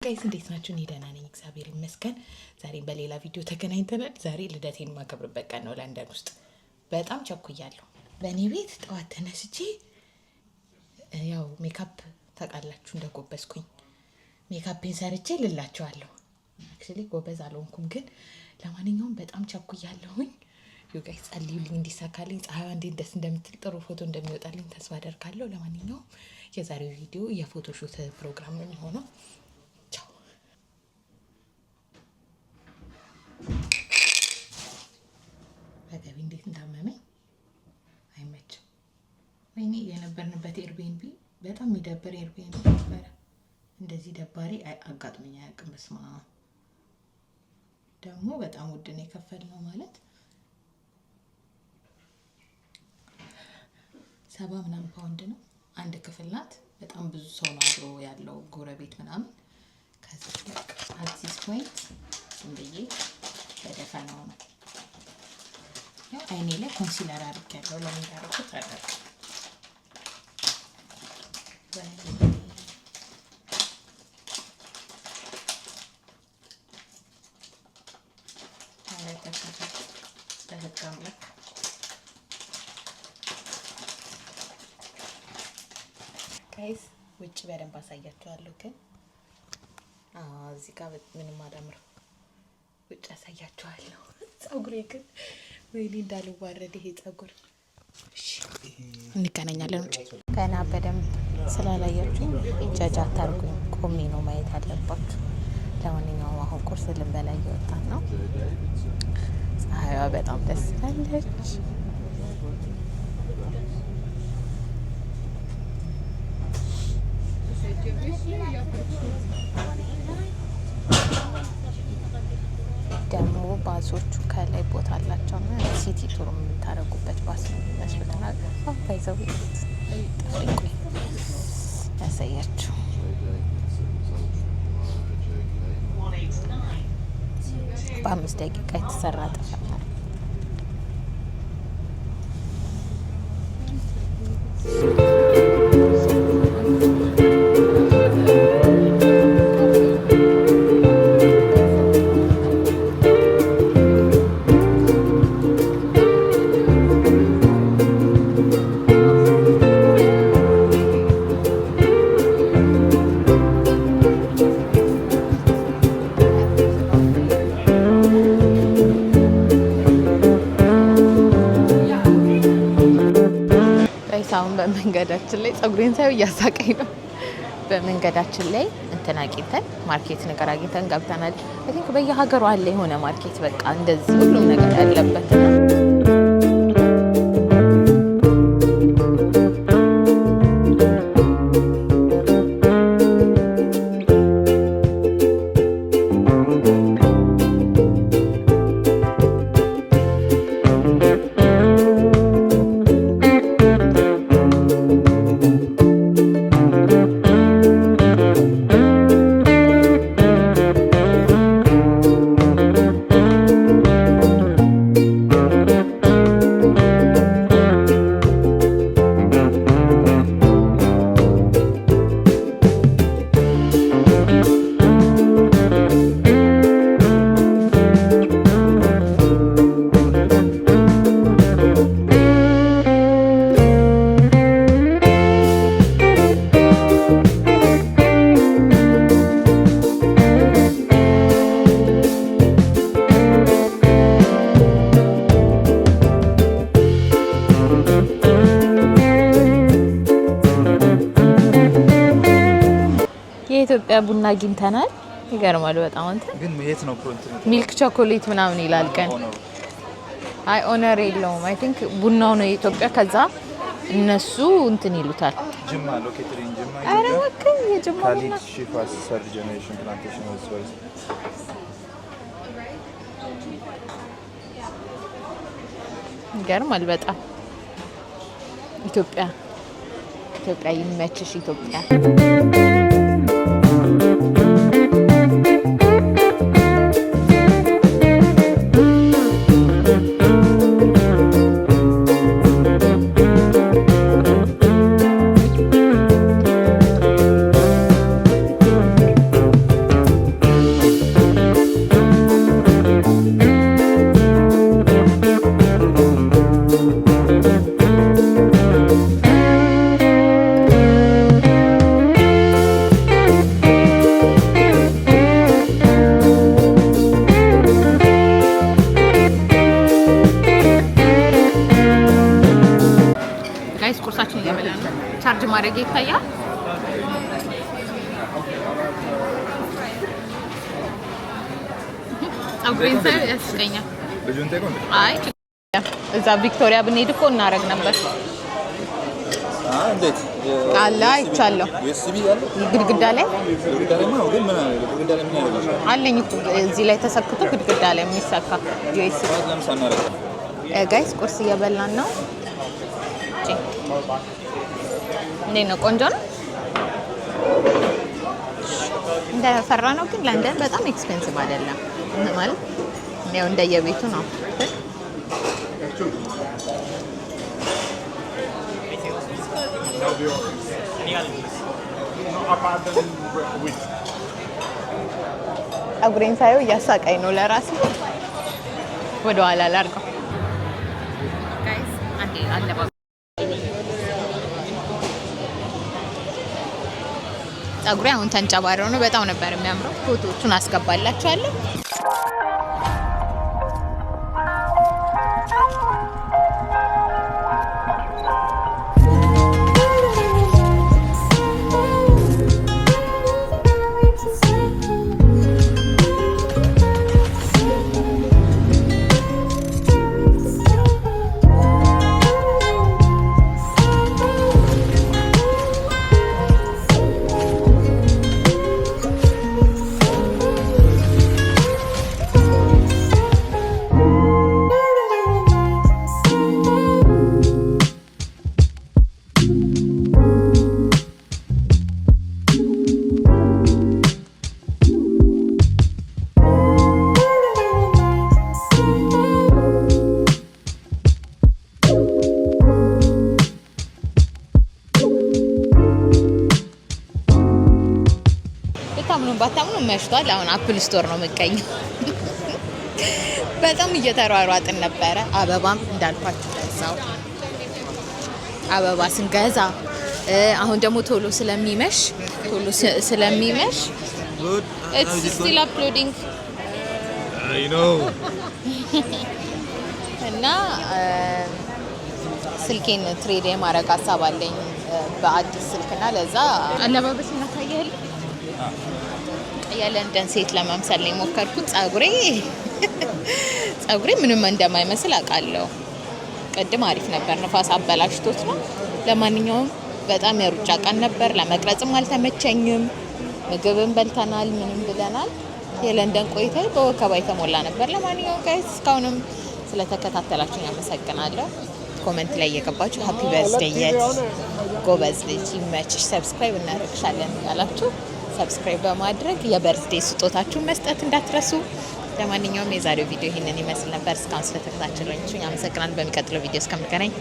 ጋይስ እንዴት ናችሁ? እኔ ደህና ነኝ እግዚአብሔር ይመስገን። ዛሬ በሌላ ቪዲዮ ተገናኝተናል። ዛሬ ልደቴን ማከብርበት ቀን ነው ለንደን ውስጥ። በጣም ቸኩያለሁ። በእኔ ቤት ጠዋት ተነስቼ ያው ሜካፕ ታውቃላችሁ እንደጎበዝኩኝ ሜካፔን ሰርቼ ልላችኋለሁ። አክቹሊ ጎበዝ አልሆንኩም ግን ለማንኛውም በጣም ቸኩያለሁኝ። ዩ ጋይስ ጸልዩልኝ እንዲሳካልኝ፣ ፀሐይዋ እንዴት ደስ እንደምትል ጥሩ ፎቶ እንደሚወጣልኝ ተስፋ አደርጋለሁ። ለማንኛውም የዛሬው ቪዲዮ የፎቶ ሹት ፕሮግራም ነው የሚሆነው። ቻው። በገቢ እንዴት እንዳመመኝ አይመችም። ወይኔ የነበርንበት ኤርቢኤንቢ በጣም የሚደብር ኤርቢኤንቢ ነበረ። እንደዚህ ደባሪ አጋጥሞኝ አያውቅም። በስመ አብ ደግሞ በጣም ውድ ነው የከፈልነው ማለት 70 ምናምን ፓውንድ ነው። አንድ ክፍል ናት። በጣም ብዙ ሰው ነው አብሮ ያለው ጎረቤት ምናምን። ከዚህ አት ዚስ ፖይንት ዝም ብዬ በደፈናው ነው ያው አይኔ ላይ ኮንሲለር አድርጌያለሁ። ለምን እንዳደረኩት አላውቅም። በህግ አምላክ ጋይስ ውጭ በደንብ አሳያችኋለሁ። ግን እዚህ ጋር ምንም አላምረው። ውጭ አሳያችኋለሁ። ፀጉሬ ግን ወይኔ እንዳልዋረድ ይሄ ፀጉር። እሺ እንገናኛለን ውጭ። ገና በደንብ ስላላያችሁ ጃጃ አታርጉኝ። ቆሜ ነው ማየት አለባችሁ። ለማንኛውም አሁን ቁርስ ልንበላ እየወጣን ነው። ፀሐይዋ በጣም ደስ ትላለች። ደግሞ ባሶቹ ከላይ ቦታ አላቸው እና ሲቲ ቱር የምታደርጉበት ባስ ነው ይመስሉታል። ባይዘው ጠፍቆ ያሳያችሁ። በ5 ደቂቃ የተሰራ ጥፋት ነው። አሁን በመንገዳችን ላይ ፀጉሬን ሳይው እያሳቀኝ ነው። በመንገዳችን ላይ እንትን አግኝተን ማርኬት ነገር አግኝተን ገብተናል። አይ ቲንክ በየሀገሩ አለ የሆነ ማርኬት በቃ እንደዚህ ሁሉም ነገር ያለበት ነው። የኢትዮጵያ ቡና አግኝተናል። ይገርማል በጣም። አንተ ግን የት ነው ፕሮንት ሚልክ ቾኮሌት ምናምን ይላል። ቀን አይ ኦነር የለውም። አይ ቲንክ ቡናው ነው የኢትዮጵያ። ከዛ እነሱ እንትን ይሉታል። ጅማ ሎኬትድ ኢን ጅማ። አረ ወክ የጅማ ቡና ሺፋስ ሰርድ ጀነሬሽን ፕላንቴሽን ወዝ ፈርስት። ይገርማል በጣም። ኢትዮጵያ ይመችሽ ኢትዮጵያ። ማድረግ ይታያል። አብሬን ሳይ ያስቀኛል። አይ እዛ ቪክቶሪያ ብንሄድ እኮ እናደርግ ነበር። እንዴት አለ አይቻለሁ። ግድግዳ ላይ አለኝ እኮ እዚህ ላይ ተሰክቶ ግድግዳ ላይ የሚሰካ ዩኤስቢ። ጋይስ ቁርስ እየበላን ነው። እንዴት ነው? ቆንጆ ነው። እንደፈራ ነው ግን ለንደን በጣም ኤክስፔንሲቭ አይደለም ማለት ያው እንደየቤቱ ነው። ፀጉሬን ሳየው እያሳቀኝ ነው ለራሴ። ወደ ኋላ ላድርገው። ፀጉሬ አሁን ተንጨባረው ነው። በጣም ነበር የሚያምረው። ፎቶዎቹን አስገባላችኋለሁ። ባታምኑ መሽቷል። አሁን አፕል ስቶር ነው የምገኘው። በጣም እየተሯሯጥን ነበረ። አበባም እንዳልኳችሁ ገዛው። አበባ ስንገዛ አሁን ደግሞ ቶሎ ስለሚመሽ it's still uploading I know እና ስልኬን ትሬድ የማድረግ ሀሳብ አለኝ በአዲስ ስልክና ለዛ አለባበስ እናሳያለን። የለንደን ሴት ለመምሰል ነው የሞከርኩት። ፀጉሬ ምንም እንደማይመስል አውቃለሁ። ቅድም አሪፍ ነበር፣ ንፋስ አበላሽቶት ነው። ለማንኛውም በጣም የሩጫ ቀን ነበር። ለመቅረጽም አልተመቸኝም። ምግብን በልተናል፣ ምንም ብለናል። የለንደን ቆይታ በወከባ የተሞላ ነበር። ለማንኛውም ጋይስ እስካሁንም ስለተከታተላችሁኝ አመሰግናለሁ። ኮሜንት ላይ እየገባችሁ ሃፒ በርዝዴይ የት ጎበዝ ልጅ ይመችሽ፣ ሰብስክራይብ እናደርግሻለን ያላችሁ ሰብስክራይብ በማድረግ የበርዝዴይ ስጦታችሁን መስጠት እንዳትረሱ። ለማንኛውም የዛሬው ቪዲዮ ይህንን ይመስል ነበር። እስካሁን ስለተከታተላችሁኝ አመሰግናለሁ። በሚቀጥለው ቪዲዮ እስከምንገናኝ